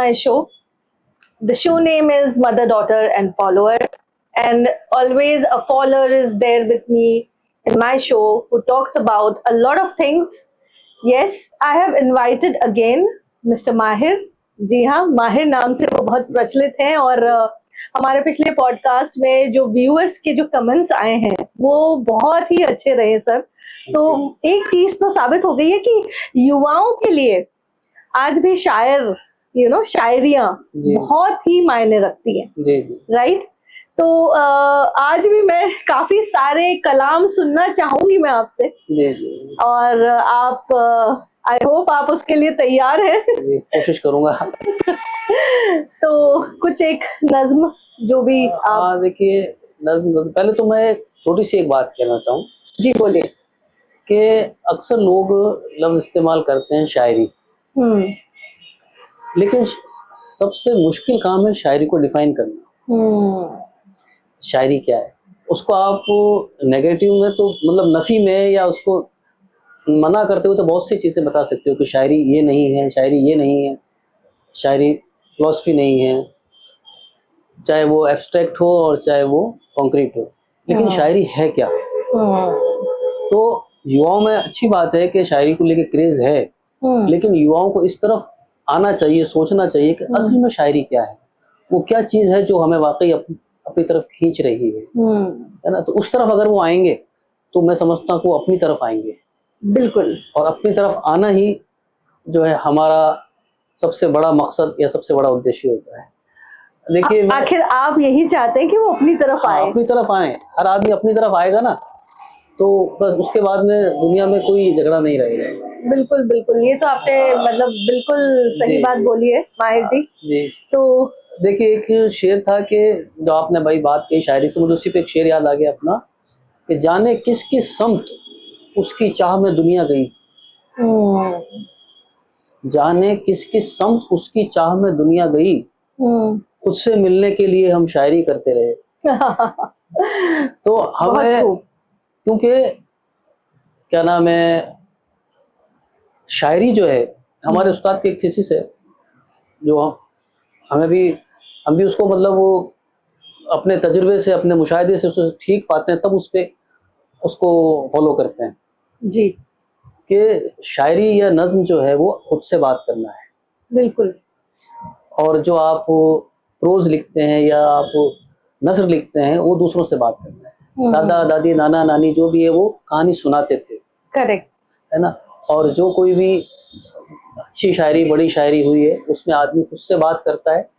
my show. The show name is Mother, Daughter, and Follower. And always a follower is there with me in my show who talks about a lot of things. Yes, I have invited again Mr. Mahir. जी हाँ, माहिर नाम से वो बहुत प्रचलित हैं और हमारे पिछले पॉडकास्ट में जो व्यूअर्स के जो कमेंट्स आए हैं वो बहुत ही अच्छे रहे सर। तो एक चीज तो साबित हो गई है कि युवाओं के लिए आज भी शायर शायरियां बहुत ही मायने रखती हैं, राइट। तो आज भी मैं काफी सारे कलाम सुनना चाहूंगी मैं आपसे, और आप आई होप आप उसके लिए तैयार हैं। कोशिश करूंगा। तो कुछ एक नज्म जो भी आप। देखिए, नज्म पहले तो मैं छोटी सी एक बात कहना चाहूँ। जी बोलिए। कि अक्सर लोग लफ्ज इस्तेमाल करते हैं शायरी, लेकिन सबसे मुश्किल काम है शायरी को डिफाइन करना। शायरी क्या है, उसको आप नेगेटिव में तो मतलब नफी में या उसको मना करते हुए तो बहुत सी चीज़ें बता सकते हो कि शायरी ये नहीं है, शायरी ये नहीं है, शायरी फिलॉसफी नहीं है, चाहे वो एब्स्ट्रैक्ट हो और चाहे वो कॉन्क्रीट हो, लेकिन शायरी है क्या। तो युवाओं में अच्छी बात है कि शायरी को लेके क्रेज है, लेकिन युवाओं को इस तरफ आना चाहिए, सोचना चाहिए कि असल में शायरी क्या है, वो क्या चीज़ है जो हमें वाकई अपनी तरफ खींच रही है ना। तो उस तरफ अगर वो आएंगे तो मैं समझता हूँ कि वो अपनी तरफ आएंगे। बिल्कुल। और अपनी तरफ आना ही जो है हमारा सबसे बड़ा मकसद या सबसे बड़ा उद्देश्य होता है। देखिए, आखिर आप यही चाहते हैं कि वो अपनी तरफ आए। अपनी तरफ आए। हर आदमी अपनी तरफ आएगा ना, तो बस उसके बाद में दुनिया में कोई झगड़ा नहीं रहेगा। बिल्कुल बिल्कुल, ये तो आपने मतलब बिल्कुल सही बात बोली है माहिर जी। जी। तो देखिए, एक शेर था कि जो आपने भाई बात कही शायरी से, मुझे उसी पे एक शेर याद आ गया अपना, कि जाने किस किस समत उसकी चाह में दुनिया गई। जाने किस किस समत उसकी चाह में दुनिया गई, खुद से मिलने के लिए हम शायरी करते रहे। तो हमें, क्योंकि क्या नाम है, शायरी जो है हमारे उस्ताद की एक थीसिस है जो हम भी उसको मतलब वो अपने तजुर्बे से, अपने मुशाहिदे से उसे ठीक पाते हैं, तब उसको फॉलो करते हैं जी, कि शायरी या नज्म जो है वो खुद से बात करना है। बिल्कुल। और जो आप प्रोज लिखते हैं या आप नस्र लिखते हैं वो दूसरों से बात करना है। दादा दादी नाना नानी जो भी है वो कहानी सुनाते थे, करेक्ट है ना। और जो कोई भी अच्छी शायरी, बड़ी शायरी हुई है उसमें आदमी खुद से बात करता है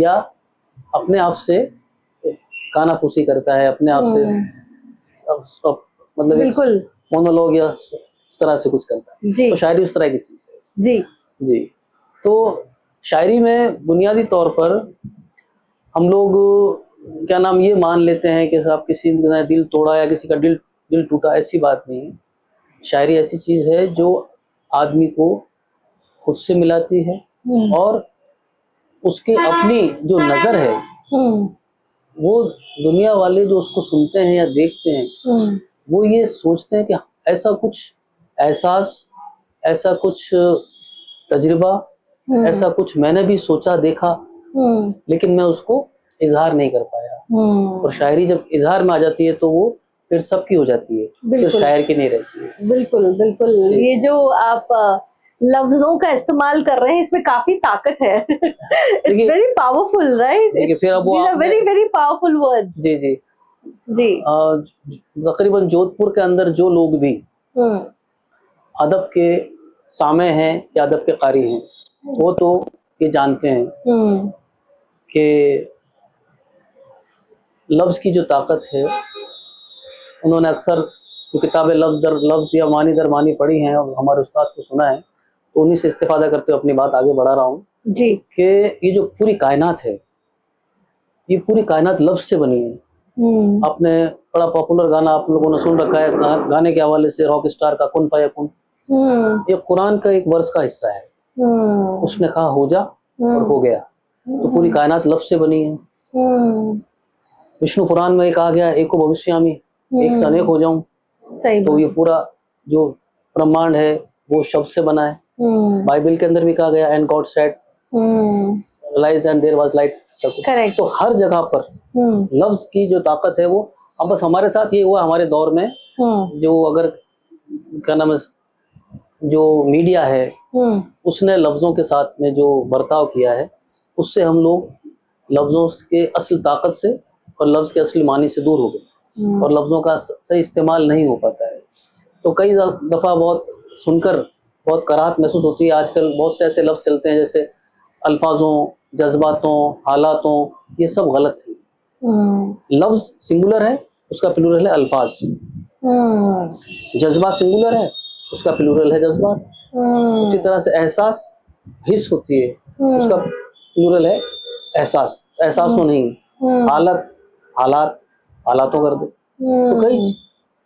या अपने आप से कानाफूसी करता है, अपने आप से मतलब बिल्कुल मोनोलॉग या इस तरह से कुछ करता है। तो शायरी उस तरह की चीज है। जी जी। तो शायरी में बुनियादी तौर पर हम लोग क्या नाम ये मान लेते हैं कि साहब किसी ने दिल तोड़ा या किसी का दिल टूटा, ऐसी बात नहीं है। शायरी ऐसी चीज है जो आदमी को खुद से मिलाती है और उसके अपनी जो नजर है वो दुनिया वाले जो उसको सुनते हैं या देखते हैं वो ये सोचते हैं कि ऐसा कुछ एहसास, ऐसा कुछ तजुर्बा, ऐसा कुछ मैंने भी सोचा देखा, लेकिन मैं उसको इजहार नहीं कर पाया। और शायरी जब इजहार में आ जाती है तो वो फिर सबकी हो जाती है, सिर्फ शायर की नहीं रहती है। बिल्कुल बिल्कुल, ये जो आप लफ्जों का इस्तेमाल कर रहे हैं इसमें काफी ताकत है। It's very powerful, right. देखिए, फिर अब वो वेरी वेरी पावरफुल वर्ड्स। जी जी जी। तकरीबन जोधपुर के अंदर जो लोग भी अदब के सामे हैं या अदब के कारी हैं वो तो ये जानते हैं कि लफ्ज़ की जो ताकत है, उन्होंने अक्सर जो किताबें लफ्ज़ दर लफ्ज़ या मानी दर मानी पढ़ी हैं और हमारे उस्ताद को सुना है, तो उन्हीं से इस्तिफादा करते हुए अपनी बात आगे बढ़ा रहा हूँ जी कि ये जो पूरी कायनात है, ये पूरी कायनात लफ्ज़ से बनी है। आपने बड़ा पॉपुलर गाना आप लोगों ने सुन रखा है, गाने के हवाले से रॉक स्टार का कुन फयकुन, ये कुरान का एक वर्स का हिस्सा है। उसने कहा हो जा और हो गया। तो पूरी कायनात लफ्ज़ से बनी है। विष्णु पुराण में कहा गया एको भविष्यामि, एक से अनेक हो जाऊं। तो ये पूरा जो ब्रह्मांड है वो शब्द से बना है। बाइबल के अंदर भी कहा गया and God said, light and there was light, correct. तो हर जगह पर लफ्ज की जो ताकत है वो, अब बस हमारे साथ ये हुआ हमारे दौर में, जो अगर क्या नाम है, जो मीडिया है उसने लफ्जों के साथ में जो बर्ताव किया है, उससे हम लोग लफ्जों के असल ताकत से और लफ्ज के असली मानी से दूर हो गए, और लफ्जों का सही इस्तेमाल नहीं हो पाता है। तो कई दफ़ा बहुत सुनकर बहुत कराहत महसूस होती है। आजकल बहुत से ऐसे लफ्ज चलते हैं जैसे अल्फाजों, जज्बातों, हालातों, ये सब गलत है। लफ्ज सिंगुलर है, उसका प्लूरल है अल्फाज। जज्बा सिंगुलर है, उसका प्लूरल है जज्बात। उसी तरह से एहसास, हिस्स होती है, उसका प्लूरल है एहसास, एहसासों नहीं। हालत, हालात, हालातों कर दो। तो कई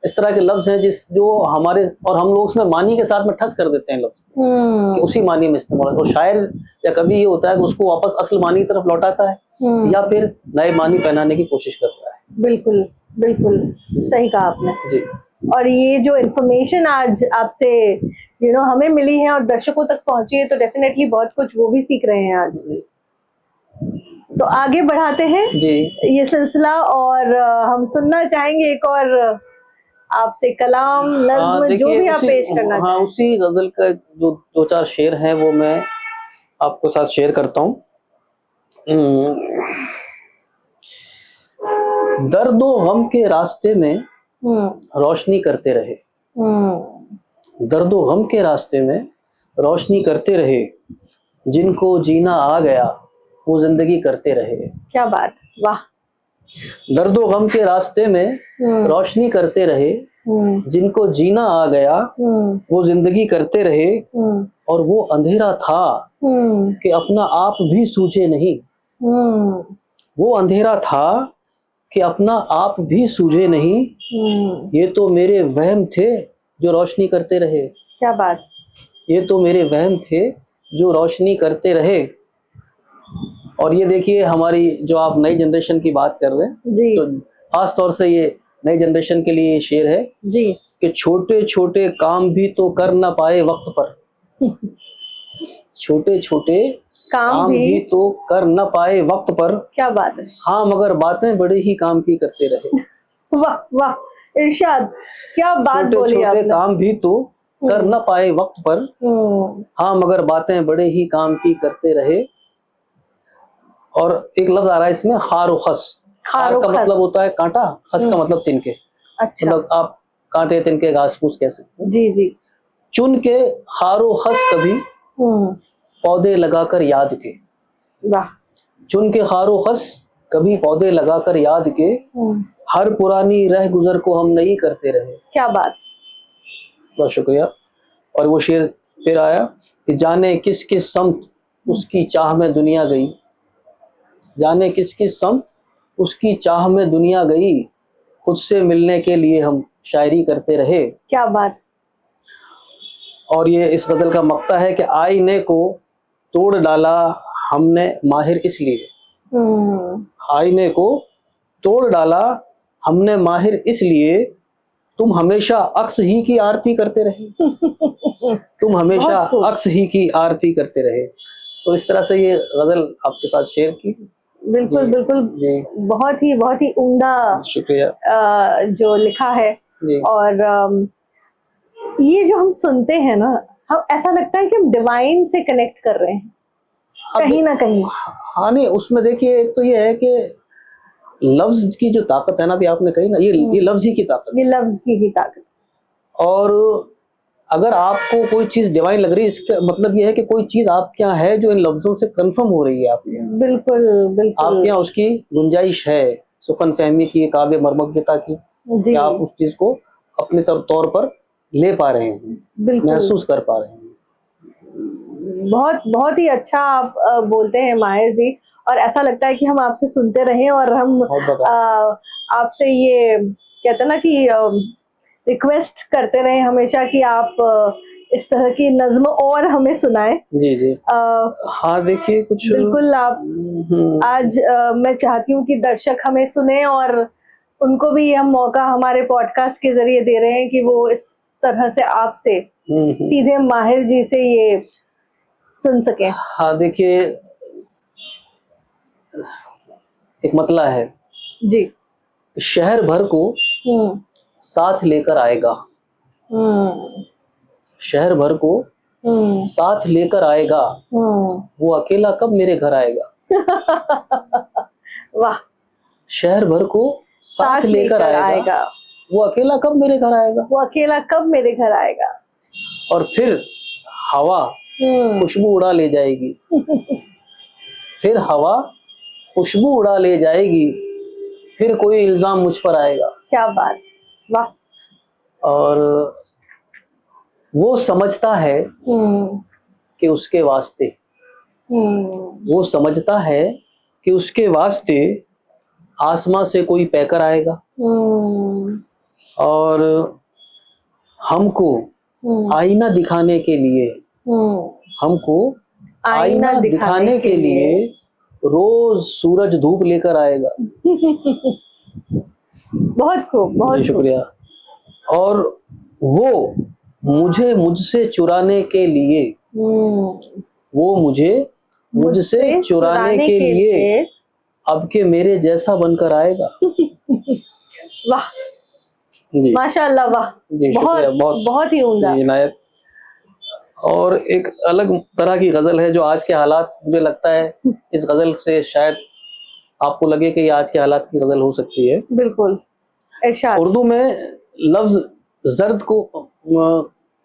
इस तरह के लफ्ज हैं जो हमारे, और हम लोग उसमें मानी के साथ में ठस कर देते हैं लफ्ज कि उसी मानी में इस्तेमाल। और शायर या कभी ये होता है कि उसको वापस असल मानी की तरफ लौटाता है, या फिर नए मानी पहनाने की कोशिश करता है। बिल्कुल बिल्कुल सही कहा आपने जी। और ये जो इन्फॉर्मेशन आज आपसे हमें मिली है और दर्शकों तक पहुंची है, तो डेफिनेटली बहुत कुछ वो भी सीख रहे हैं आज। तो आगे बढ़ाते हैं जी ये सिलसिला, और हम सुनना चाहेंगे एक और आपसे कलाम, नज्म, जो भी आप पेश करना चाहें। उसी गजल का जो दो चार शेर हैं वो मैं आपको साथ शेयर करता हूँ। दर्दो गम के रास्ते में रोशनी करते रहे, दर्दो गम के रास्ते में रोशनी करते रहे, जिनको जीना आ गया वो जिंदगी करते रहे। क्या बात, वाह। दर्दो गम के रास्ते में रोशनी करते रहे, जिनको जीना आ गया वो जिंदगी करते रहे, और वो अंधेरा था कि अपना आप भी सूझे नहीं, वो अंधेरा था कि अपना आप भी सूझे नहीं, ये तो मेरे वहम थे जो रोशनी करते रहे। क्या बात, ये तो मेरे वहम थे जो रोशनी करते रहे। और ये देखिए हमारी जो आप नई जनरेशन की बात कर रहे हैं जी, तो खास तौर से ये नई जनरेशन के लिए शेर है जी कि छोटे छोटे काम भी तो कर ना पाए वक्त पर, छोटे छोटे काम भी तो कर न पाए वक्त पर। क्या बात है। हाँ मगर बातें बड़े ही काम की करते रहे। वाह वाह, इरशाद, क्या बात बोली आपने। छोटे काम भी तो कर न पाए वक्त पर, हाँ मगर बातें बड़े ही काम की करते रहे। और एक लफ्ज आ रहा है इसमें, खार खस। खार का मतलब होता है कांटा, खस का मतलब तिनके। अच्छा। मतलब आप कांटे तिनके घास फूस कह सकते हैं। जी जी। चुन के खारो खस कभी पौधे लगाकर याद के। वाह। चुन के खारो खस कभी पौधे लगाकर याद के, हर पुरानी रह गुजर को हम नहीं करते रहे। क्या बात, बहुत शुक्रिया। और वो शेर फिर आया कि जाने किस किस समत उसकी चाह में दुनिया गई, जाने किस किस समत उसकी चाह में दुनिया गई, खुद से मिलने के लिए हम शायरी करते रहे। क्या बात। और ये इस गजल का मक्ता है कि आईने को तोड़ डाला हमने माहिर इसलिए, आईने को तोड़ डाला हमने माहिर इसलिए, तुम हमेशा अक्स ही की आरती करते रहे। तुम हमेशा अक्स ही की आरती करते रहे। तो इस तरह से ये गजल आपके साथ शेयर की। बिल्कुल बिल्कुल जी। बहुत ही उम्दा, शुक्रिया, जो लिखा है जी। और ये जो हम सुनते हैं ना, हम ऐसा लगता है कि हम डिवाइन से कनेक्ट कर रहे हैं कहीं ना कहीं। हाँ नहीं, उसमें देखिए एक तो ये है कि लफ्ज की जो ताकत है ना, अभी आपने कही ना, ये लफ्ज ही की ताकत, ये लफ्ज की ही ताकत। और अगर आपको कोई चीज डिवाइन लग रही है, इसका मतलब ये है कि कोई चीज आपके यहाँ है जो इन लफ्जों से कंफर्म हो रही है आपके यहाँ। बिल्कुल बिल्कुल, आपके यहाँ उसकी गुंजाइश है, सुकन फहमी की, काव्य मर्मज्ञता की, कि आप उस चीज को अपने तौर पर ले पा रहे हैं, महसूस कर पा रहे हैं। बहुत ही अच्छा आप बोलते हैं माहिर जी, और ऐसा लगता है कि हम आपसे सुनते रहें, और हम आपसे ये कहते हैं ना कि रिक्वेस्ट करते रहें हमेशा कि आप इस तरह की नज्म और हमें सुनाएं। जी जी। हाँ देखिए कुछ बिल्कुल, आप आज मैं चाहती हूँ कि दर्शक हमें सुने, और उनको भी हम मौका हमारे पॉडकास्ट के जरिए दे रहे हैं कि वो इस तरह से आपसे सीधे माहिर जी से ये सुन सके। हाँ देखिए, एक मतला है, जी। शहर भर को हम्म। साथ लेकर आएगा, हम्म। शहर भर को हम्म। साथ लेकर आएगा, वो अकेला कब मेरे घर आएगा। वाह। शहर भर को साथ लेकर आएगा, वो अकेला कब मेरे घर आएगा। वो अकेला कब मेरे घर आएगा। और फिर हवा खुशबू उड़ा ले जाएगी, फिर हवा खुशबू उड़ा ले जाएगी, फिर कोई इल्जाम मुझ पर आएगा। क्या बात, वाह। और वो समझता है कि उसके वास्ते, वो समझता है कि उसके वास्ते आसमां से कोई पैकर आएगा और हमको आईना दिखाने के लिए, हमको आईना दिखाने के लिए रोज सूरज धूप लेकर आएगा। बहुत खूब, बहुत शुक्रिया। और वो मुझे मुझसे चुराने के लिए, वो मुझसे चुराने के लिए अब के मेरे जैसा बनकर आएगा। वाह जी, माशाअल्लाह, वाह जी, बहुत बहुत ही उम्दा इनायत। और एक अलग तरह की गजल है जो आज के हालात, मुझे लगता है इस गजल से शायद आपको लगे कि ये आज के हालात की गजल हो सकती है। बिल्कुल। इरशाद। उर्दू में लफ्ज जर्द को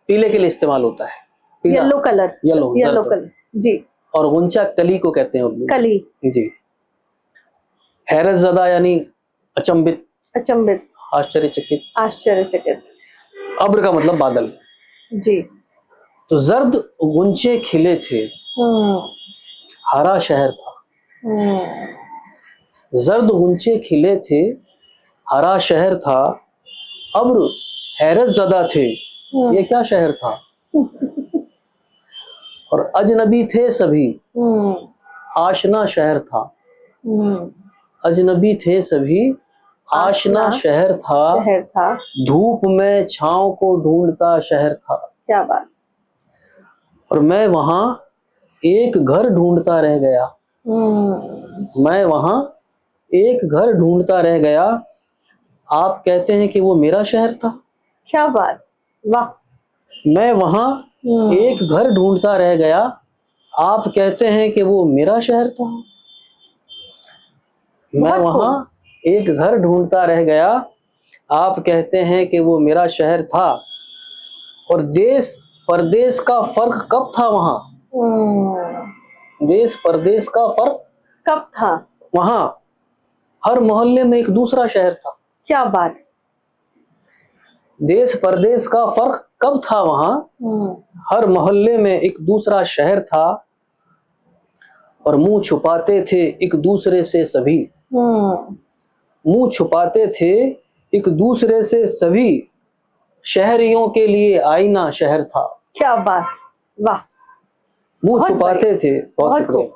पीले के लिए इस्तेमाल होता है, येलो कलर, येलो कलर जी। और गुंचा कली को कहते हैं उर्दू, कली जी। हैरत ज़दा यानी अचंभित, अचंभित, आश्चर्यचकित, आश्चर्यचकित। अब्र का मतलब बादल जी। तो जर्द गुंचे खिले थे, हरा शहर था। जर्द गुंचे खिले थे, हरा शहर था, अब्र हैरत ज़दा थे, ये क्या शहर था। और अजनबी थे सभी, आशना शहर था। अजनबी थे सभी, आशना शहर था, धूप में छांव को ढूंढता शहर था। क्या बात। और मैं वहां एक घर ढूंढता रह गया, मैं वहां एक घर ढूंढता रह गया, आप कहते हैं कि वो मेरा शहर था। क्या बात, वाह। मैं वहां एक घर ढूंढता रह गया, आप कहते हैं कि वो मेरा शहर था। मैं वहां एक घर ढूंढता रह गया, आप कहते हैं कि वो मेरा शहर था। और देश परदेश का फर्क कब था वहां, देश परदेश का फर्क कब था वहां, हर मोहल्ले में एक दूसरा शहर था। क्या बात। देश परदेश का फर्क कब था वहां, हर मोहल्ले में एक दूसरा शहर था। और मुंह छुपाते थे एक दूसरे से सभी, मुंह छुपाते थे एक दूसरे से सभी, शहरियों के लिए आईना शहर था। क्या बात, वाह। मुंह छुपाते थे, बहुत शुक्रिया,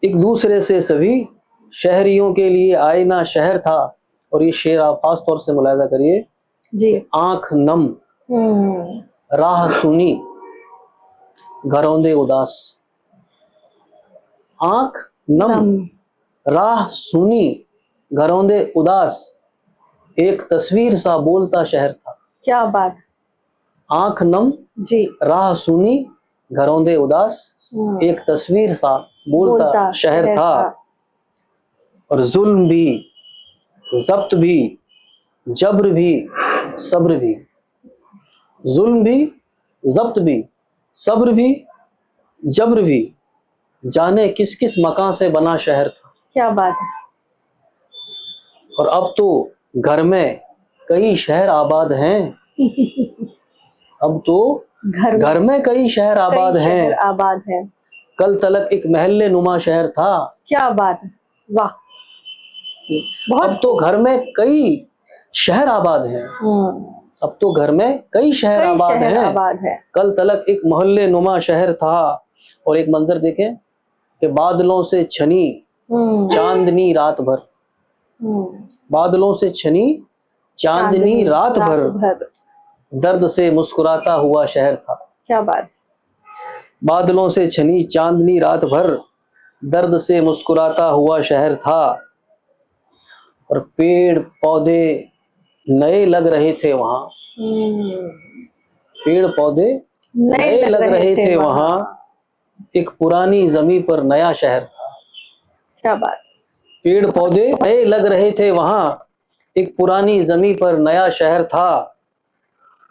एक दूसरे से सभी, शहरियों के लिए आईना शहर था। और ये शेर आप खास तौर से मुलाहिजा करिए जी। आंख नम राह सुनी घरौंदे उदास, आंख नम राह सुनी घरौंदे उदास, एक तस्वीर सा बोलता शहर था। क्या बात। आंख नम जी, राह सुनी घरौंदे उदास, एक तस्वीर सा बोलता शहर था। और जुल्म भी, जब्त भी, जब्र भी, सब्र भी, जुल्म भी, जब्त भी, सब्र भी, जब्र भी, जाने किस किस मकान से बना शहर था। क्या बात है। और अब तो घर में कई शहर आबाद हैं, अब तो घर में कई शहर आबाद हैं, कल तलक एक महल्ले नुमा शहर था। क्या बात है, वाह। अब तो घर में कई शहर आबाद हैं, अब तो घर में कई शहर आबाद हैं, कल तलक एक मोहल्ले नुमा शहर था। और एक मंजर देखें कि बादलों से छनी चांदनी रात भर, बादलों से छनी चांदनी रात भर, दर्द से मुस्कुराता हुआ शहर था। क्या बात। बादलों से छनी चांदनी रात भर, दर्द से मुस्कुराता हुआ शहर था। और पेड़ पौधे नए लग रहे थे वहां, पेड़ पौधे नए लग रहे थे वहां, एक पुरानी जमीन पर नया शहर था। क्या बात। पेड़ पौधे नए लग रहे थे वहां, एक पुरानी जमीन पर नया शहर था।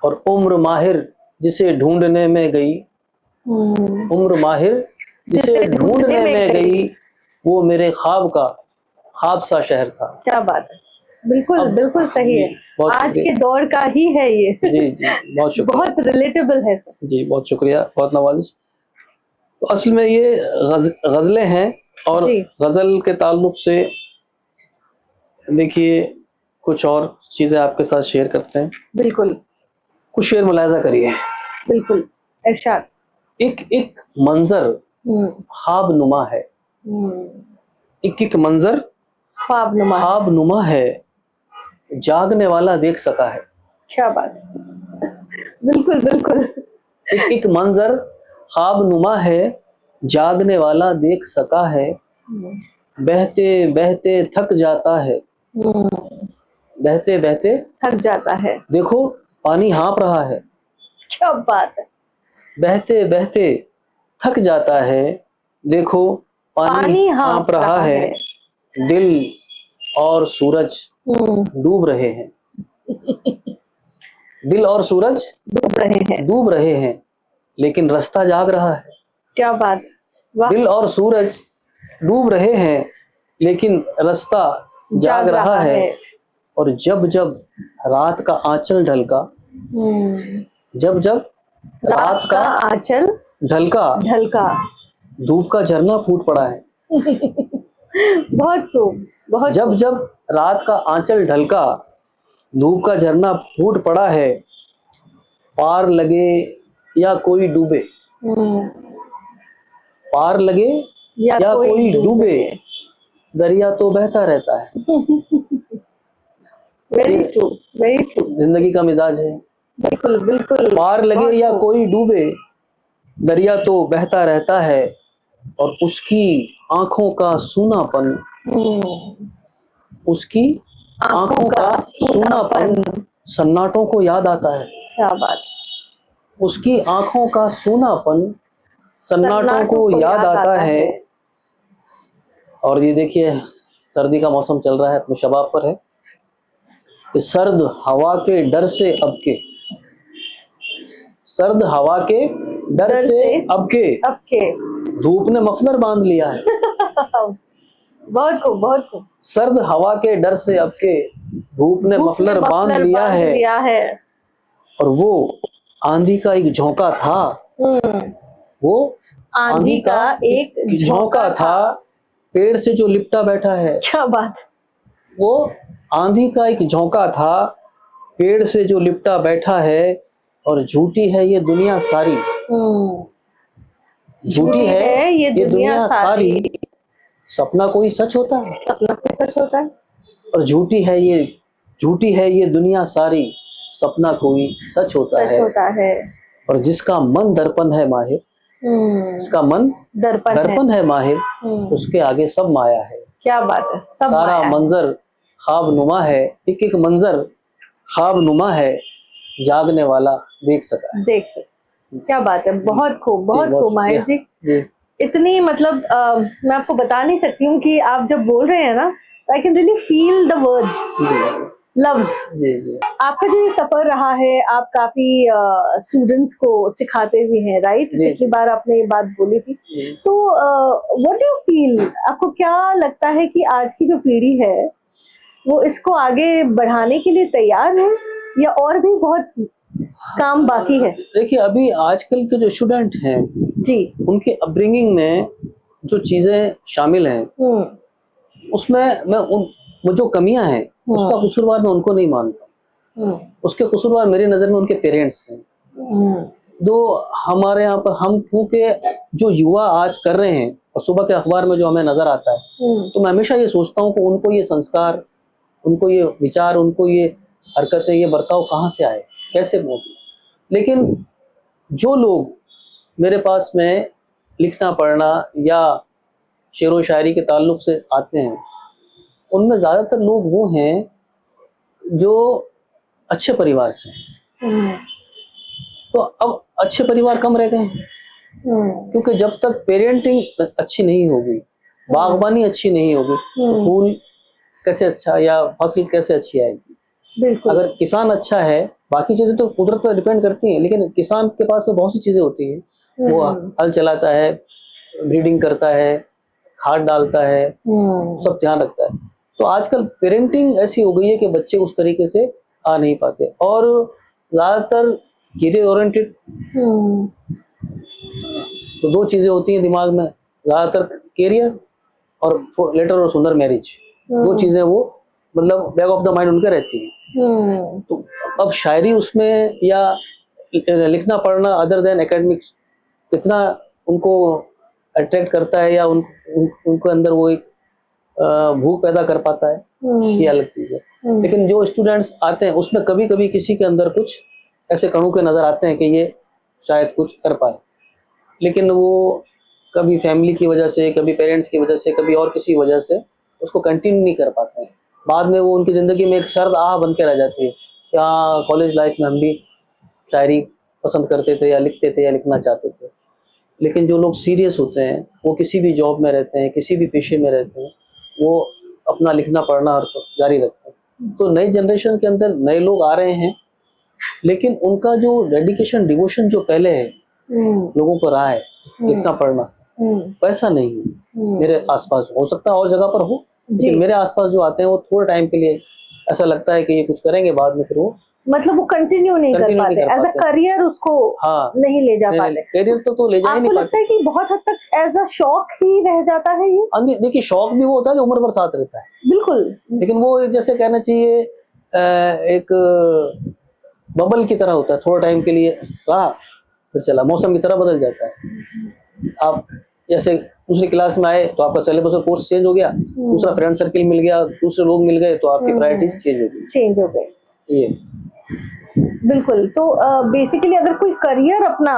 और उम्र माहिर जिसे ढूंढने में गई, उम्र माहिर जिसे ढूंढने में गई, वो मेरे ख्वाब सा शहर था। क्या बात है, बिल्कुल बिल्कुल सही है, आज के दौर का ही है ये। जी जी, बहुत शुक्रिया, बहुत रिलेटेबल है सर। जी बहुत शुक्रिया, बहुत नवाजिश। तो असल में ये गजलें हैं, और गजल के ताल्लुक से देखिए कुछ और चीजें आपके साथ शेयर करते हैं। बिल्कुल, कुछ शेर मुलाहिजा करिए। बिल्कुल, इरशाद। एक एक मंजर ख्वाब नुमा है, एक एक मंजर ख्वाब नुमा है, जागने वाला देख सका है। क्या बात, बिल्कुल बिल्कुल। एक एक मंजर ख्वाब नुमा है, जागने वाला देख सका है, बहते बहते थक जाता है, बहते बहते थक जाता है, देखो पानी हाँप रहा है। क्या बात है, बहते बहते थक जाता है, देखो पानी हाँप रहा है, दिल और सूरज डूब रहे हैं, दिल और सूरज डूब रहे हैं, लेकिन रास्ता जाग रहा है। क्या बात, दिल और सूरज डूब रहे हैं, लेकिन रास्ता जाग रहा है। और जब जब रात का आंचल ढलका, जब जब रात का आंचल ढलका, धूप का झरना फूट पड़ा है। बहुत खूब, बहुत। जब जब रात का आंचल ढलका, धूप का झरना फूट पड़ा है, पार लगे या कोई डूबे, पार लगे या कोई डूबे, दरिया तो बहता रहता है। वेरी ट्रू, वेरी ट्रू, जिंदगी का मिजाज है। बिल्कुल बिल्कुल। पार लगे या कोई डूबे, दरिया तो बहता रहता है। और उसकी आंखों का सूनापन, उसकी आंखों का सूनापन सन्नाटों को याद आता है। क्या बात, उसकी आंखों का सूनापन सन्नाटों को याद आता है। और ये देखिए सर्दी का मौसम चल रहा है, अपने शबाब पर है कि सर्द हवा के डर से अब के, सर्द हवा के डर से अब के धूप ने मफलर बांध लिया है। बहुत खूब, बहुत खूब। सर्द हवा के डर से अब के धूप ने मफलर बांध लिया है। और वो आंधी का एक झोंका था, वो आंधी का एक झोंका था, पेड़ से जो लिपटा बैठा है। क्या बात, वो आंधी का एक झोंका था, पेड़ से जो लिपटा बैठा है। और झूठी है ये दुनिया सारी, झूठी है ये दुनिया सारी, सपना कोई सच होता है, सपना कोई सच होता है। और झूठी है ये दुनिया सारी, सपना कोई सच होता है। और जिसका मन दर्पण है माहिर, जिसका मन दर्पण है माहिर, उसके आगे सब माया है। क्या बात है, सब सारा मंजर ख्वाब नुमा है, एक एक मंजर ख्वाब नुमा है, जागने वाला देख सका है। देख सका, क्या बात है, बहुत खूब, बहुत खूब माहिर जी। इतनी मतलब मैं आपको बता नहीं सकती हूँ कि आप जब बोल रहे हैं ना, I can really feel the words, loves. आपका जो ये सफर रहा है, आप काफी स्टूडेंट्स को सिखाते हुए हैं, राइट? पिछली बार आपने ये बात बोली थी। तो व्हाट डू यू फील, आपको क्या लगता है कि आज की जो पीढ़ी है वो इसको आगे बढ़ाने के लिए तैयार है, या और भी बहुत काम बाकी है? देखिए अभी आजकल के जो स्टूडेंट हैं जी, उनके अपब्रिंगिंग में जो चीजें शामिल हैं, उसमें वो जो कमियां हैं, उसका कसूरवार मैं उनको नहीं मानता। उसके कसूरवार मेरी नजर में उनके पेरेंट्स हैं। जो हमारे यहाँ पर हम क्योंकि जो युवा आज कर रहे हैं, और सुबह के अखबार में जो हमें नजर आता है, तो मैं हमेशा ये सोचता हूँ कि उनको ये संस्कार, उनको ये विचार, उनको ये हरकतें, ये बर्ताव कहाँ से आए, कैसे मोटे। लेकिन जो लोग मेरे पास में लिखना पढ़ना या शेरो शायरी के ताल्लुक से आते हैं, उनमें ज़्यादातर लोग वो हैं जो अच्छे परिवार से हैं। तो अब अच्छे परिवार कम रह गए हैं, क्योंकि जब तक पेरेंटिंग अच्छी नहीं होगी, बागबानी अच्छी नहीं होगी, तो फूल कैसे अच्छा या फसल कैसे अच्छी आएगी। बिल्कुल। अगर किसान अच्छा है, बाकी चीजें तो कुदरत पर डिपेंड करती हैं, लेकिन किसान के पास तो बहुत सी चीजें होती हैं। वो हल चलाता है, ब्रीडिंग करता है, खाद डालता है, सब ध्यान रखता है। तो आजकल पेरेंटिंग ऐसी हो गई है कि बच्चे उस तरीके से आ नहीं पाते, और ज्यादातर करियर ओरिएंटेड तो दो चीजें होती हैं दिमाग में, ज्यादातर करियर और लेटर और सुंदर मैरिज, दो चीजें वो मतलब बैक ऑफ द माइंड उनके रहती है। तो अब शायरी उसमें या लिखना पढ़ना अदर देन एकेडमिक्स कितना उनको अट्रैक्ट करता है या उनके अंदर वो एक भूख पैदा कर पाता है, ये अलग चीज है। लेकिन जो स्टूडेंट्स आते हैं उसमें कभी कभी किसी के अंदर कुछ ऐसे कणुके नजर आते हैं कि ये शायद कुछ कर पाए, लेकिन वो कभी फैमिली की वजह से, कभी पेरेंट्स की वजह से, कभी और किसी वजह से उसको कंटिन्यू नहीं कर पाते हैं। बाद में वो उनकी ज़िंदगी में एक शर्त आह बन के रह जाती है कि हाँ, कॉलेज लाइफ में हम भी शायरी पसंद करते थे या लिखते थे या लिखना चाहते थे। लेकिन जो लोग सीरियस होते हैं, वो किसी भी जॉब में रहते हैं, किसी भी पेशे में रहते हैं, वो अपना लिखना पढ़ना जारी रखते हैं। तो नई जनरेशन के अंदर नए लोग आ रहे हैं, लेकिन उनका जो डेडिकेशन डिवोशन जो पहले है लोगों को रहा है लिखना पढ़ना, वैसा नहीं है मेरे आसपास। हो सकता है और जगह पर हो, लेकिन मेरे आसपास जो आते हैं वो थोड़े टाइम के लिए ऐसा लगता है कि ये कुछ करेंगे, बाद में फिर वो मतलब वो कंटिन्यू नहीं कर पाते, एज अ करियर उसको नहीं ले जा पाते। करियर तो ले जा ही नहीं पाते। आपको लगता है कि बहुत हद तक एज अ शौक ही रह जाता है ये? देखिए, शौक भी वो होता है जो उम्र भर साथ रहता है, बिल्कुल, लेकिन वो जैसे कहना चाहिए एक बबल की तरह होता है, थोड़ा टाइम के लिए रहा फिर चला, मौसम की तरह बदल जाता है। आप जैसे दूसरी क्लास में आए तो आपका सिलेबस और कोर्स चेंज हो गया, दूसरा फ्रेंड सर्किल मिल गया, दूसरे लोग मिल गए, तो आपकी प्रायोरिटीज चेंज हो गई। ये बिल्कुल। तो बेसिकली अगर कोई करियर अपना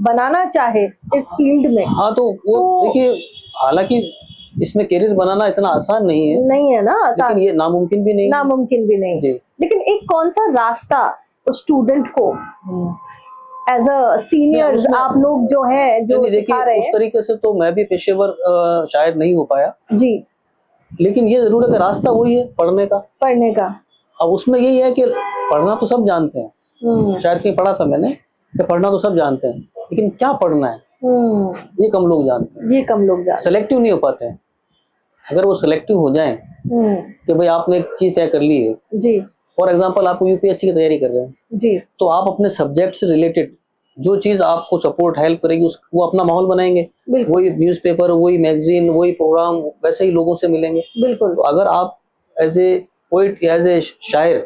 बनाना चाहे इस फील्ड में, हाँ, तो वो देखिए, हालांकि इसमें करियर बनाना इतना आसान नहीं है ना, आसान, लेकिन ये नामुमकिन भी नहीं। लेकिन एक कौन सा रास्ता स्टूडेंट को एज अ सीनियर्स आप लोग जो है जो सिखा रहे हैं, उस तरीके से तो मैं भी पेशेवर शायद नहीं हो पाया जी, लेकिन ये जरूर है कि रास्ता वही है पढ़ने का। अब उसमें यही है कि पढ़ना तो सब जानते हैं, शायद कहीं पढ़ा था मैंने कि पढ़ना तो सब जानते हैं, लेकिन क्या पढ़ना है ये कम लोग जानते हैं, सेलेक्टिव नहीं हो पाते हैं। अगर वो सेलेक्टिव हो जाएं कि भाई आपने एक चीज तय कर ली है जी, फॉर एग्जांपल आप यूपीएससी की तैयारी कर रहे हैं जी, तो आप अपने सब्जेक्ट से रिलेटेड जो चीज आपको सपोर्ट हेल्प करेगी वो अपना माहौल बनाएंगे, वही न्यूज़पेपर, वही मैगजीन, वही प्रोग्राम, वैसे ही लोगों से मिलेंगे। बिल्कुल। तो अगर आप एज ए पोइट या एज ए शायर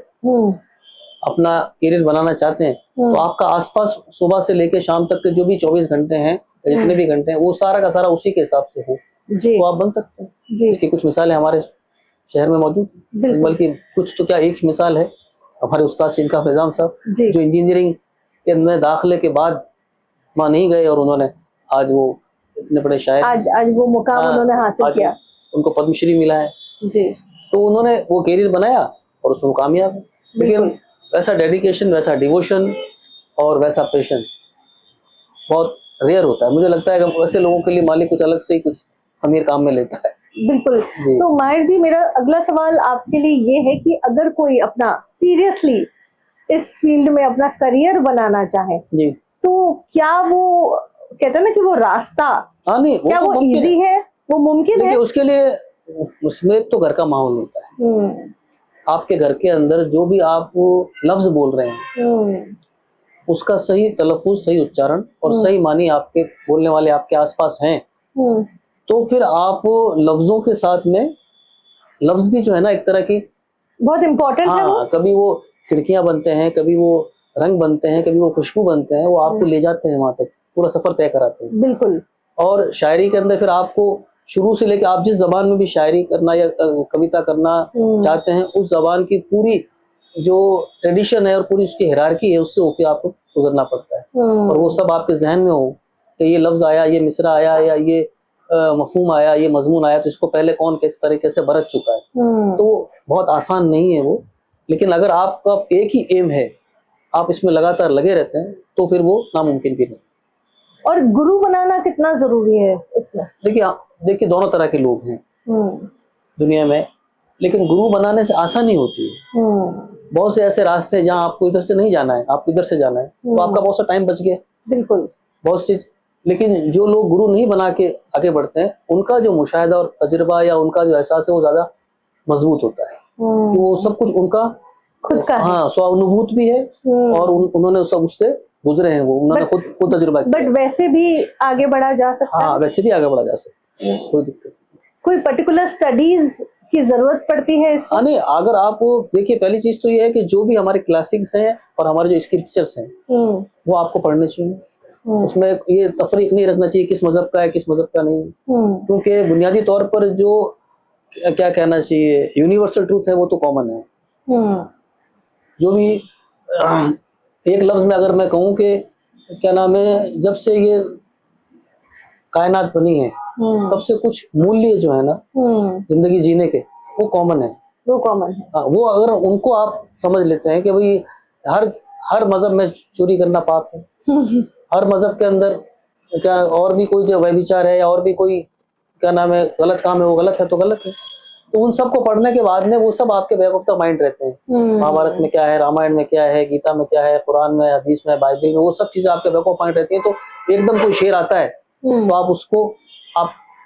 अपना करियर बनाना चाहते हैं, तो आपका आसपास सुबह से लेकर शाम तक के जो भी 24 घंटे हैं, जितने भी घंटे हैं, वो सारा का सारा उसी के हिसाब से हो, तो आप बन सकते हैं। इसकी कुछ मिसालें हमारे शहर में मौजूद, बल्कि कुछ तो क्या, एक मिसाल है हमारे उस्ताद शिनका फैजाम साहब, जो इंजीनियरिंग के अंदर दाखिले के बाद वहाँ नहीं गए और उन्होंने आज वो इतने बड़े शायर, आज वो मुकाम उन्होंने हासिल किया, उनको पद्मश्री मिला है जी। तो उन्होंने वो करियर बनाया और उसमें कामयाब है। लेकिन वैसा डेडिकेशन, वैसा डिवोशन और वैसा पेशेंस बहुत रेयर होता है। मुझे लगता है कि वैसे लोगों के लिए मालिक कुछ अलग से ही कुछ अमीर काम में लेता है। बिल्कुल। तो माहिर जी, मेरा अगला सवाल आपके लिए ये है कि अगर कोई अपना सीरियसली इस फील्ड में अपना करियर बनाना चाहे जी, तो क्या वो कहते हैं ना कि वो रास्ता, नहीं, क्या वो इजी है, वो मुमकिन है? उसके लिए उसमें तो घर का माहौल होता है। आपके घर के अंदर जो भी आप लफ्ज बोल रहे हैं उसका सही तलफ़ुज़, सही उच्चारण और सही मानी आपके बोलने वाले आपके आसपास हैं, तो फिर आप लफ्जों के साथ में, लफ्ज भी जो है ना एक तरह की बहुत इम्पोर्टेंट है वो। कभी वो खिड़कियां बनते हैं, कभी वो रंग बनते हैं, कभी वो खुशबू बनते हैं, वो आपको ले जाते हैं वहां तक, पूरा सफर तय कराते हैं। बिल्कुल। और शायरी के अंदर फिर आपको शुरू से लेकर आप जिस जबान में भी शायरी करना या कविता करना चाहते हैं, उस जबान की पूरी जो ट्रेडिशन है और पूरी उसकी हिरार्की है, उससे होकर आपको गुजरना पड़ता है। और वो सब आपके जहन में हो, कि ये लफ्ज आया, ये मिसरा आया, या ये मफहूम आया, ये मजमून आया, तो इसको पहले कौन किस तरीके से बरत चुका है। तो बहुत आसान नहीं है वो, लेकिन अगर आपका एक ही एम है, आप इसमें लगातार लगे रहते हैं, तो फिर वो नामुमकिन भी नहीं। और गुरु बनाना कितना जरूरी है इसमें? देखिए दोनों तरह के लोग हैं दुनिया में, लेकिन गुरु बनाने से आसानी होती है। बहुत से ऐसे रास्ते हैं जहाँ आपको इधर से नहीं जाना है, आपको इधर से जाना है, तो आपका बहुत सा टाइम बच गया। बिल्कुल। बहुत सी, लेकिन जो लोग गुरु नहीं बना के आगे बढ़ते हैं, उनका जो मुशाहिदा और तजुर्बा या उनका जो एहसास है वो ज्यादा मजबूत होता है, कि वो सब कुछ उनका खुद का हाँ स्वानुभूत भी है, और उन्होंने सब उससे गुजरे हैं, वो उन्होंने खुद तजुर्बा किया। बट वैसे भी आगे बढ़ा जा सकता है। हाँ, वैसे भी आगे बढ़ा जा सकता है, कोई दिक्कत नहीं। कोई पर्टिकुलर स्टडीज की जरूरत पड़ती है इसमें? नहीं, अगर आप देखिए, पहली चीज तो ये है कि जो भी हमारे क्लासिक्स हैं और हमारे जो स्क्रिप्चर्स हैं वो आपको पढ़ने चाहिए। उसमें ये तफरीक नहीं रखना चाहिए किस मजहब का है, किस मजहब का नहीं, क्योंकि बुनियादी तौर पर जो क्या कहना चाहिए यूनिवर्सल ट्रूथ है वो तो कॉमन है। जो भी एक लफ्ज में अगर मैं कहूँ कि क्या नाम है, जब से ये कायनात बनी है तब से कुछ मूल्य जो है ना जिंदगी जीने के, वो कॉमन है। वो अगर उनको आप समझ लेते हैं कि भाई हर मजहब में चोरी करना पाप है, हर मजहब के अंदर क्या और भी कोई जो व्यभिचार है या और भी कोई क्या नाम है गलत काम है, वो गलत है तो गलत है, तो उन सबको पढ़ने के बाद में वो सब आपके बैक ऑफ द माइंड रहते हैं। महाभारत में क्या है, रामायण में क्या है, गीता में क्या है, कुरान में, हदीस में, बाइबल में, वो सब चीजें आपके बैक ऑफ माइंड रहती है। तो एकदम कोई शेर आता है तो आप उसको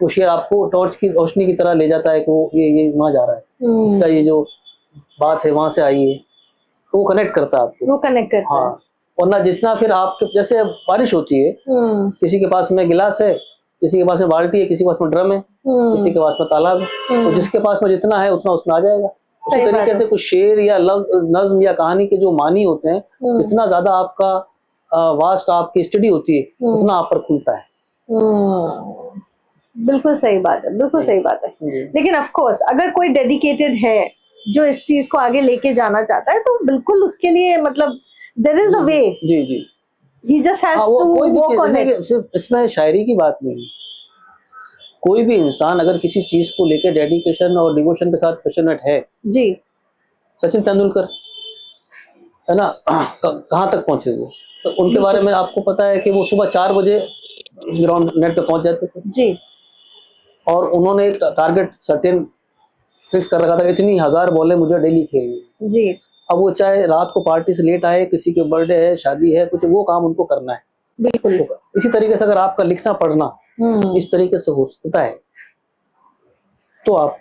वो शेर आपको टॉर्च की रोशनी की तरह ले जाता है कि वो ये वहां जा रहा है, इसका ये जो बात है वहां से आई है, तो वो कनेक्ट करता है आपको, वो कनेक्ट करता है। हाँ, वरना जितना फिर आपके जैसे बारिश होती है, किसी के पास में गिलास है, किसी के पास में बाल्टी है, किसी के पास में ड्रम है, किसी के पास में तालाब है, तो जिसके पास में जितना है उतना उसमें आ जाएगा। उसी तरीके से कुछ शेर या नज्म या कहानी के जो मानी होते हैं, जितना ज्यादा आपका वास्ट आपकी स्टडी होती है उतना आप पर खुलता है। बिल्कुल सही बात है, बिल्कुल सही बात है। लेकिन ऑफ कोर्स अगर कोई डेडिकेटेड है जो इस चीज को आगे लेके जाना चाहता है, तो बिल्कुल उसके लिए मतलब देयर इज अ वे। जी जी, he just has to work on it. सिर्फ इसमें शायरी की बात नहीं, कोई भी इंसान अगर किसी चीज को लेकर डेडिकेशन और डिवोशन के साथ पैशनेट है जी, सचिन तेंदुलकर है ना, कहाँ तक पहुंचे वो, तो उनके बारे में आपको पता है कि वो सुबह 4 बजे ग्राउंड नेट पे पहुंच जाते थे जी, और उन्होंने एक टारगेट सर्टेन फिक्स कर रखा था, इतनी 1000 बॉलें मुझे डेली खेलनी जी। अब वो चाहे रात को पार्टी से लेट आए, किसी के बर्थडे है, शादी है, कुछ वो काम उनको करना है। बिल्कुल इसी तरीके से अगर आपका लिखना पढ़ना इस तरीके से होता है तो आप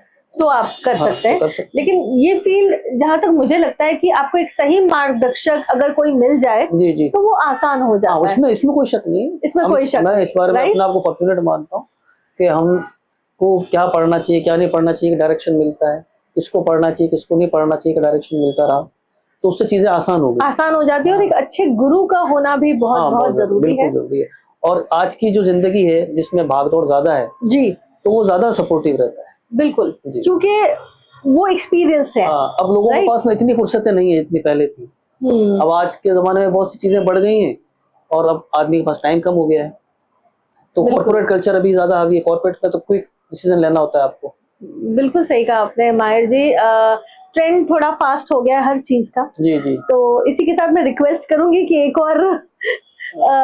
कर सकते हैं। लेकिन ये फील्ड जहाँ तक मुझे लगता है कि आपको एक सही मार्गदर्शक अगर कोई मिल जाए जी जी, तो वो आसान हो जाता है। इसमें कोई शक नहीं, इसमें कोई शक, मैं इस बारे में अपने आप को फॉर्चुनेट मानता हूँ कि हमको क्या पढ़ना चाहिए क्या नहीं पढ़ना चाहिए, डायरेक्शन मिलता है, किसको पढ़ना चाहिए किसको नहीं पढ़ना चाहिए, डायरेक्शन मिलता रहा, तो उससे चीजें आसान हो जाती है। और एक अच्छे गुरु का होना भी बहुत जरूरी है। और आज की जो जिंदगी है जिसमें भागदौड़ ज्यादा है जी, तो वो ज्यादा सपोर्टिव रहता है। बिल्कुल, क्योंकि वो एक्सपीरियंस है। अब लोगों के पास में इतनी फुर्सतें नहीं है जितनी पहले थी। अब आज के जमाने में बहुत सी चीजें बढ़ गई हैं और अब आदमी के पास टाइम कम हो गया है, तो कॉर्पोरेट कल्चर अभी ज्यादा हावी है। कॉर्पोरेट में तो क्विक डिसीजन लेना होता है आपको। बिल्कुल सही कहा आपने माहिर जी, ट्रेंड थोड़ा फास्ट हो गया है हर चीज का जी जी। तो इसी के साथ मैं रिक्वेस्ट करूंगी कि एक और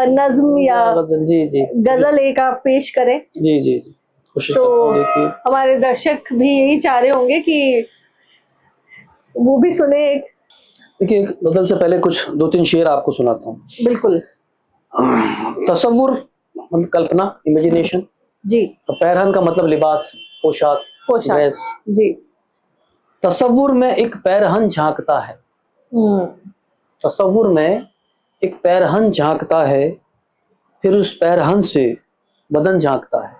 नज्म या जी जी गजल एक आप पेश करें। जी जी, तो हमारे दर्शक भी यही चाह रहे होंगे कि वो भी सुने। देखिए, गजल से पहले कुछ 2-3 शेर आपको सुनाता हूँ। बिल्कुल। तसव्वुर मतलब कल्पना, इमेजिनेशन जी। तो पैरहन का मतलब लिबास, पोशाक, ड्रेस जी। तसव्वुर में एक पैरहन झांकता है, तसव्वुर में एक पैरहन झांकता है, फिर उस पैरहन से बदन झांकता है,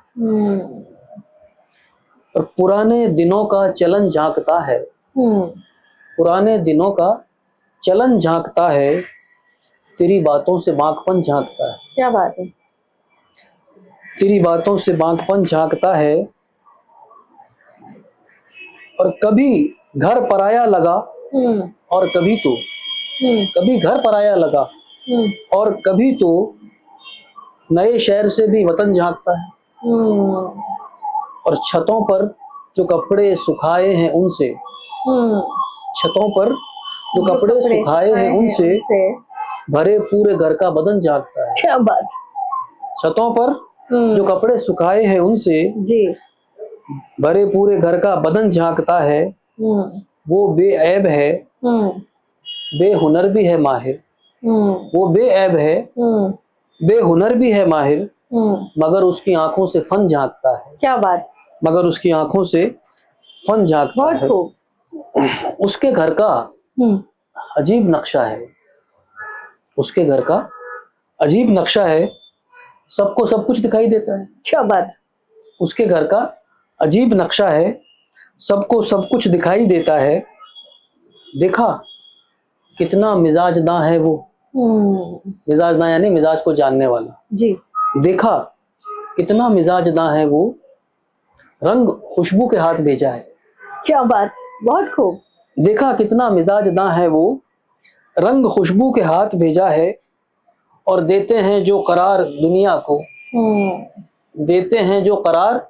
और पुराने दिनों का चलन झांकता है, पुराने दिनों का चलन झांकता है, तेरी बातों से बांकपन झांकता है। क्या बात है। तेरी बातों से बांकपन झांकता है, और कभी घर पराया लगा और कभी तो कभी घर पराया लगा और कभी तो नए शहर से भी वतन झांकता है, और छतों पर जो कपड़े सुखाए हैं उनसे, छतों पर जो कपड़े सुखाए हैं उनसे भरे पूरे घर का बदन झांकता है। क्या बात। छतों पर जो कपड़े सुखाए हैं उनसे जी। भरे पूरे घर का बदन झांकता है। वो बेऐब है, बेहुनर भी है माहिर। वो बेऐब है, बेहुनर भी है माहिर, मगर उसकी आंखों से फन झांकता है। क्या बात। मगर उसकी आंखों से फन झांकता है। उसके घर का अजीब नक्शा है, उसके घर का अजीब नक्शा है, सबको सब कुछ दिखाई देता है। क्या बात। उसके घर का अजीब नक्शा है, सबको सब कुछ दिखाई देता है। देखा कितना मिजाजदां है वो, मिजाजदां यानी मिजाज को जानने वाला जी। देखा कितना मिजाजदां है वो, रंग खुशबू के हाथ भेजा है। क्या बात, बहुत खूब। देखा कितना मिजाजदां है वो, रंग खुशबू के हाथ भेजा है, और देते हैं जो करार दुनिया को, देते हैं जो करार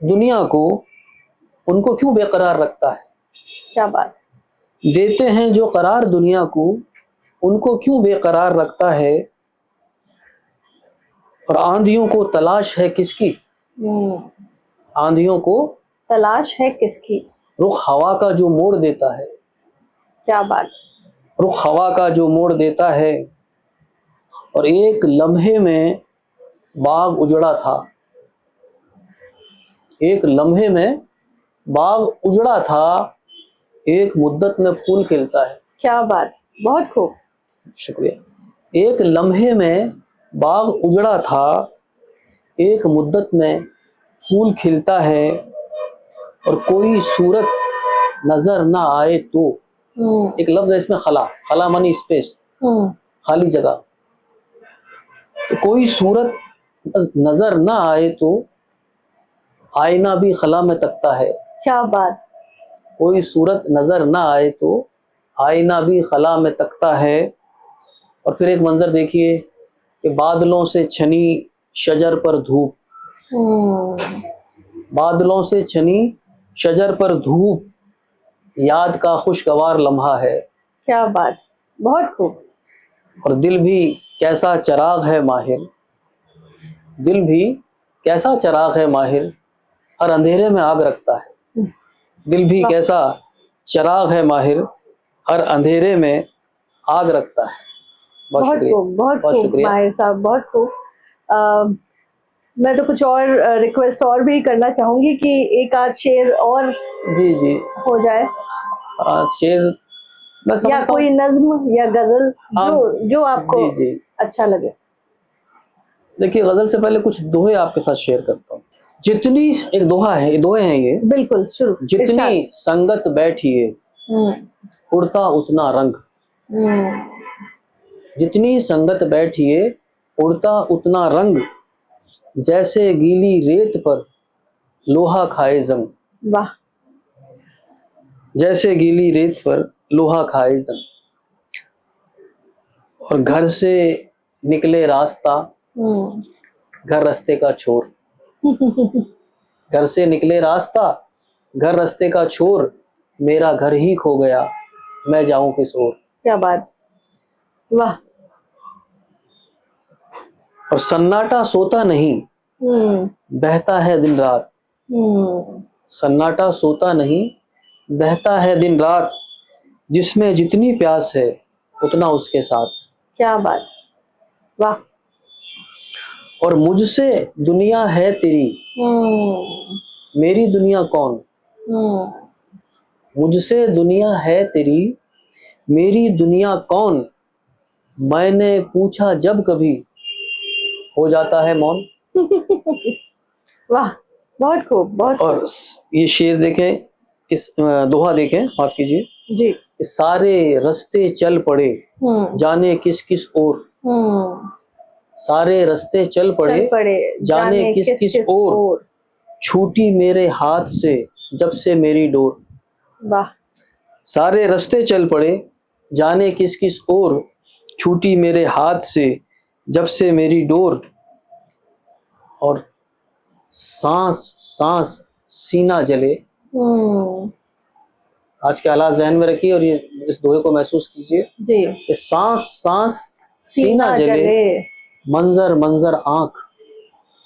दुनिया को, उनको क्यों बेकरार रखता है। क्या बात। देते हैं जो करार दुनिया को, उनको क्यों बेकरार रखता है। और आंधियों को तलाश है किसकी, आंधियों को तलाश है किसकी, रुख हवा का जो मोड़ देता है। क्या बात। रुख हवा का जो मोड़ देता है, और एक लम्हे में बाग उजड़ा था, एक लम्हे में बाग उजड़ा था, एक मुद्दत में फूल खिलता है। क्या बात, बहुत खूब। शुक्रिया। एक लम्हे में बाग उजड़ा था, एक मुद्दत में फूल खिलता है, और कोई सूरत नजर ना आए तो, एक लफ्ज है इसमें खला, खला मानी स्पेस, खाली जगह। तो कोई सूरत नजर ना आए तो आईना भी खला में तकता है। क्या बात। कोई सूरत नजर ना आए तो आईना भी खला में तकता है। और फिर एक मंजर देखिए कि बादलों से छनी शजर पर धूप, बादलों से छनी शजर पर धूप, याद का खुशगवार लम्हा है। क्या बात, बहुत खूब। और दिल भी कैसा चराग है माहिर, दिल भी कैसा चराग है माहिर, हर अंधेरे में आग रखता है। दिल भी कैसा चराग है माहिर, हर अंधेरे में आग रखता है। बहुत खूब, बहुत खूब माहिर साहब, बहुत खूब। मैं तो कुछ और रिक्वेस्ट और भी करना चाहूंगी कि एक आध शेर और जी जी हो जाए। शेर या कोई नज्म या गजल जो आपको जी जी अच्छा लगे। देखिए गजल से पहले कुछ दोहे आपके साथ शेयर करता हूँ। जितनी, एक दोहा है, दोहे हैं ये। बिल्कुल, शुरू। जितनी संगत बैठिए उड़ता उतना रंग, जितनी संगत बैठिए उड़ता उतना रंग, जैसे गीली रेत पर लोहा खाए जंग। वाह। जैसे गीली रेत पर लोहा खाए जंग। और घर से निकले रास्ता, घर रास्ते का छोर। घर से निकले रास्ता, घर रास्ते का छोर, मेरा घर ही खो गया, मैं जाऊं किस ओर। क्या बात, वाह। और सन्नाटा सोता नहीं, बहता है दिन रात। सन्नाटा सोता नहीं, बहता है दिन रात, जिसमें जितनी प्यास है उतना उसके साथ। क्या बात, वाह। और मुझसे दुनिया है तेरी, मेरी दुनिया कौन। मुझसे दुनिया है तेरी, मेरी दुनिया कौन, मैंने पूछा जब कभी हो जाता है मौन। वाह, बहुत खूब, बहुत। और ये शेर देखें, इस दोहा देखें, माफ कीजिए जी। सारे रास्ते चल पड़े, जाने किस किस ओर। सारे रास्ते चल पड़े, जाने किस किस ओर, छूटी मेरे हाथ से जब से मेरी डोर। वाह। सारे रास्ते चल पड़े, जाने किस किस ओर, छूटी मेरे हाथ से जब से मेरी डोर, और सांस सांस सीना जले। आज के हालात जहन में रखिए और ये इस दोहे को महसूस कीजिए जी। कि सांस सांस सीना जले, मंजर मंजर आंख।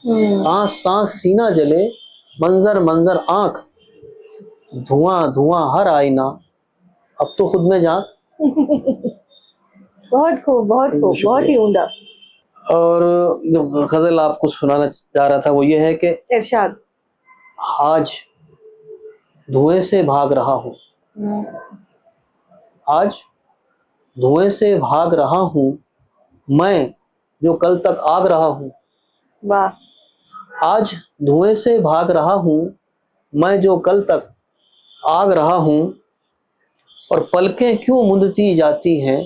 सांस सांस सीना जले, मंजर मंजर आंख, धुआं धुआं हर आईना, अब तो खुद में झांक। बहुत खूब, बहुत खूब, बहुत ही उम्दा। और जो गजल आपको सुनाना चाह रहा था वो ये है कि इरशाद। आज धुएं से भाग रहा हूँ, आज धुएं से भाग रहा हूँ, मैं जो कल तक आग रहा हूँ। वाह। आज धुएं से भाग रहा हूँ, मैं जो कल तक आग रहा हूँ, और पलकें क्यों मुंदती जाती हैं,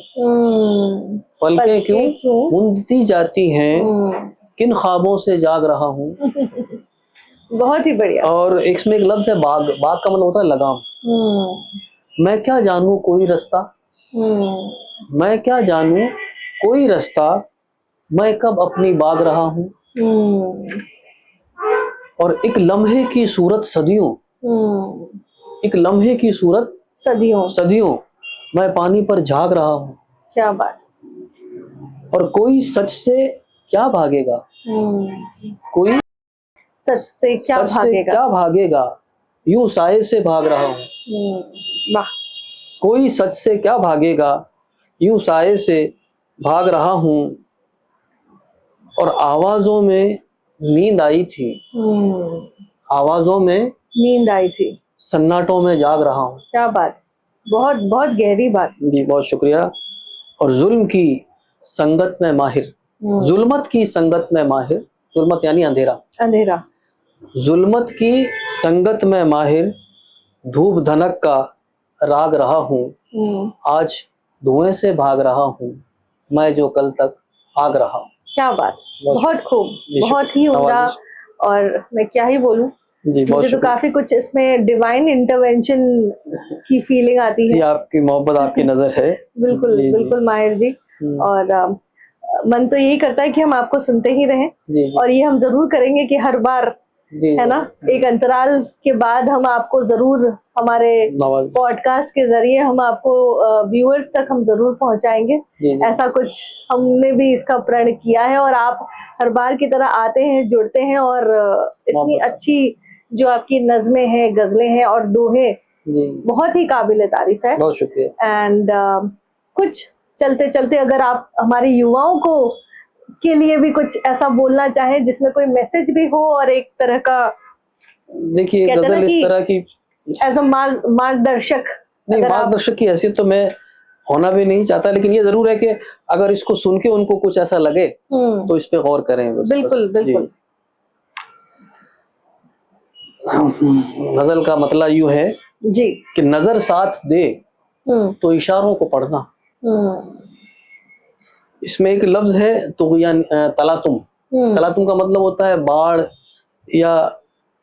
पलकें क्यों मुंदती जाती हैं, किन ख्वाबों से जाग रहा हूँ। बहुत ही बढ़िया। और इसमें एक लफ्ज है बाग, बाग का मतलब होता है लगाम। मैं क्या जानूं कोई रास्ता, मैं क्या जानूं कोई रास्ता, मैं कब अपनी बाग रहा हूँ। और एक लम्हे की सूरत सदियों, एक लम्हे की सूरत सदियों सदियों, मैं पानी पर झाग रहा हूँ। क्या बात। और कोई सच से क्या भागेगा, कोई सच से क्या सच से भागेगा, क्या भागेगा, यूं साये से भाग रहा हूँ। वाह। कोई सच से क्या भागेगा, यूं साये से भाग रहा हूँ। और आवाजों में नींद आई थी, आवाजों में नींद आई थी, सन्नाटों में जाग रहा हूँ। क्या बात, बहुत बहुत गहरी बात। जी बहुत शुक्रिया। और जुल्म की संगत में माहिर, जुल्मत की संगत में माहिर, जुल्मत यानी अंधेरा, अंधेरा, जुल्मत की संगत में माहिर, धूप धनक का राग रहा हूँ। आज धुएं से भाग रहा हूँ, मैं जो कल तक आग रहा हूँ। क्या बात, बहुत खूब, बहुत ही उम्दा। और मैं क्या ही बोलूं, मुझे तो काफी कुछ इसमें डिवाइन इंटरवेंशन की फीलिंग आती है। आपकी मोहब्बत, आपकी नजर है। बिल्कुल बिल्कुल माहिर जी। और मन तो यही करता है कि हम आपको सुनते ही रहें, और ये हम जरूर करेंगे कि हर बार है ना, एक अंतराल के बाद हम आपको जरूर हमारे पॉडकास्ट के जरिए हम आपको व्यूअर्स तक हम जरूर पहुंचाएंगे। ऐसा कुछ हमने भी इसका प्रण किया है, और आप हर बार की तरह आते हैं, जुड़ते हैं, और इतनी अच्छी जो आपकी नज़में हैं, गजलें हैं और दोहे, बहुत ही काबिल तारीफ है। बहुत शुक्रिया। एंड कुछ चलते चलते अगर आप हमारे युवाओं को के लिए भी कुछ ऐसा बोलना चाहें जिसमें कोई मैसेज भी हो, और एक तरह का, देखिए गजल इस तरह की एज अ मार्गदर्शक, नहीं, मार्गदर्शक की हैसियत तो मैं होना भी नहीं चाहता, लेकिन ये जरूर है कि अगर इसको सुन के उनको कुछ ऐसा लगे तो इस पे गौर करें। बिल्कुल बिल्कुल। गजल का मतलब यूं है जी कि नजर साथ दे तो इशारों को पढ़ना। इसमें एक लफ्ज है तुगयान, तलातुम। तलातुम का मतलब होता है बाढ़, या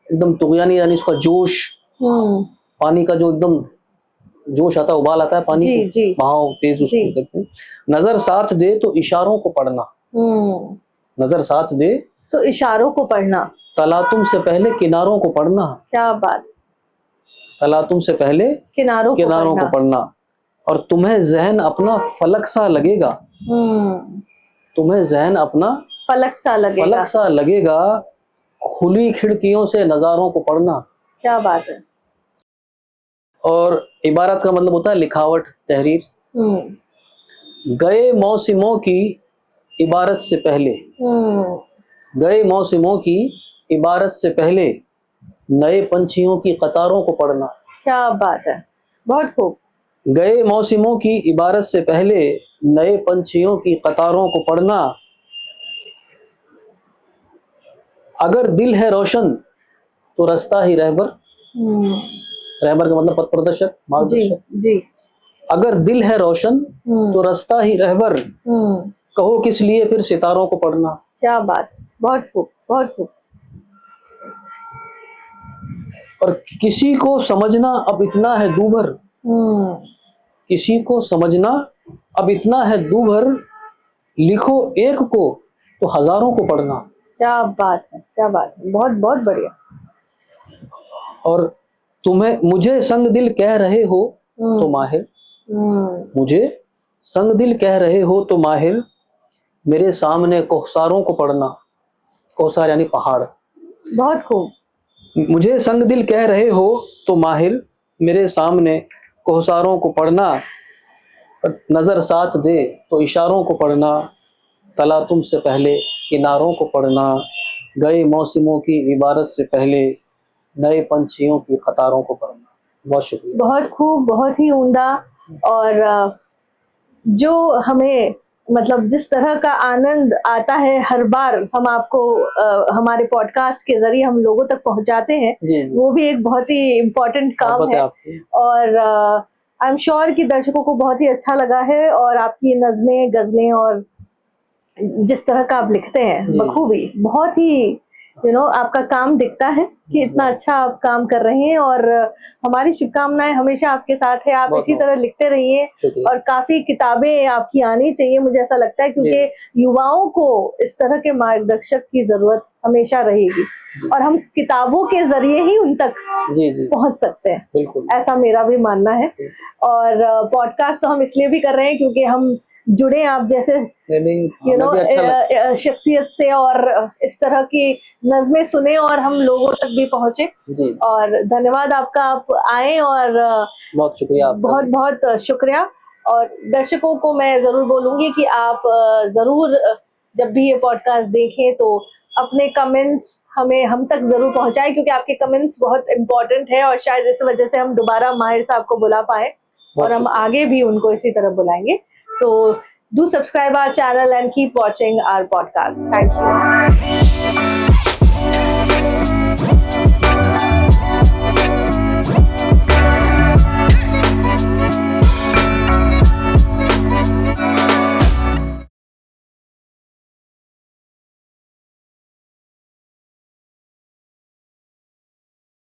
एकदम तुगयानी यानी उसका जोश, पानी का जो एकदम जोश आता है, उबाल आता है पानी को, बहाव तेज उसको कहते हैं। नजर साथ दे तो इशारों को पढ़ना, नजर साथ दे तो इशारों को पढ़ना, तलातुम से पहले किनारों को पढ़ना। क्या बात, तलातुम से पहले किनारों को पढ़ना। और तुम्हें जहन अपना फलक सा लगेगा, तुम्हें जहन अपना फलक सा लगेगा, खुली खिड़कियों से नजारों को पढ़ना। क्या बात है। और इबारत का मतलब होता है लिखावट, तहरीर। गए मौसमों की इबारत से पहले, गए मौसमों की इबारत से पहले नए पंछियों की कतारों को पढ़ना। क्या बात है, बहुत खूब। गए मौसमों की इबारत से पहले नए पंछियों की कतारों को पढ़ना। अगर दिल है रोशन तो रास्ता ही रहबर, रहबर का मतलब पथ प्रदर्शक, मार्गदर्शक। जी। अगर दिल है रोशन तो रास्ता ही रहबर, कहो किस लिए फिर सितारों को पढ़ना। क्या बात, बहुत खूब, बहुत खूब। और किसी को समझना अब इतना है दूभर, किसी को समझना अब इतना है दूभर, लिखो एक को तो हजारों को पढ़ना। क्या बात है, क्या बात है, बहुत बहुत बढ़िया। और तुम्हें मुझे संग दिल कह रहे हो तो माहिर, मुझे संग दिल कह रहे हो तो माहिर, मेरे सामने कोहसारों को पढ़ना। कोहसार यानी पहाड़। बहुत खूब। मुझे संग दिल कह रहे हो तो माहिर, मेरे सामने कोहसारों को पढ़ना। नजर साथ दे तो इशारों को पढ़ना, तला तुमसे पहले किनारों को पढ़ना, गए मौसमों की इबारत से पहले नए पंछियों की कतारों को पढ़ना। बहुत शुक्रिया। बहुत खूब, बहुत ही उम्दा। और जो हमें मतलब जिस तरह का आनंद आता है हर बार हम आपको हमारे पॉडकास्ट के जरिए हम लोगों तक पहुंचाते हैं, जी, जी। वो भी एक बहुत ही इम्पोर्टेंट काम है। और आई एम श्योर कि दर्शकों को बहुत ही अच्छा लगा है, और आपकी नज़में, गज़लें और जिस तरह का आप लिखते हैं बखूबी, बहुत ही आपका काम दिखता है कि इतना अच्छा आप काम कर रहे हैं। और हमारी शुभकामनाएं हमेशा आपके साथ है। आप इसी तरह लिखते रहिए और काफी किताबें आपकी आनी चाहिए, मुझे ऐसा लगता है, क्योंकि युवाओं को इस तरह के मार्गदर्शक की जरूरत हमेशा रहेगी और हम किताबों के जरिए ही उन तक पहुंच सकते हैं। बिल्कुल, ऐसा मेरा भी मानना है। और पॉडकास्ट तो हम इसलिए भी कर रहे हैं क्योंकि हम जुड़े आप जैसे शख्सियत से, और इस तरह की नज़में सुने और हम लोगों तक भी पहुंचे। और धन्यवाद आपका, आप आए, और बहुत शुक्रिया, बहुत बहुत शुक्रिया। और दर्शकों को मैं जरूर बोलूंगी कि आप जरूर जब भी ये पॉडकास्ट देखें तो अपने कमेंट्स हम तक जरूर पहुंचाएं, क्योंकि आपके कमेंट्स बहुत इम्पोर्टेंट है और शायद इस वजह से हम दोबारा माहिर साहब को बुला पाए, और हम आगे भी उनको इसी तरह बुलाएंगे। तो do subscribe our channel and keep watching our podcast. Thank you.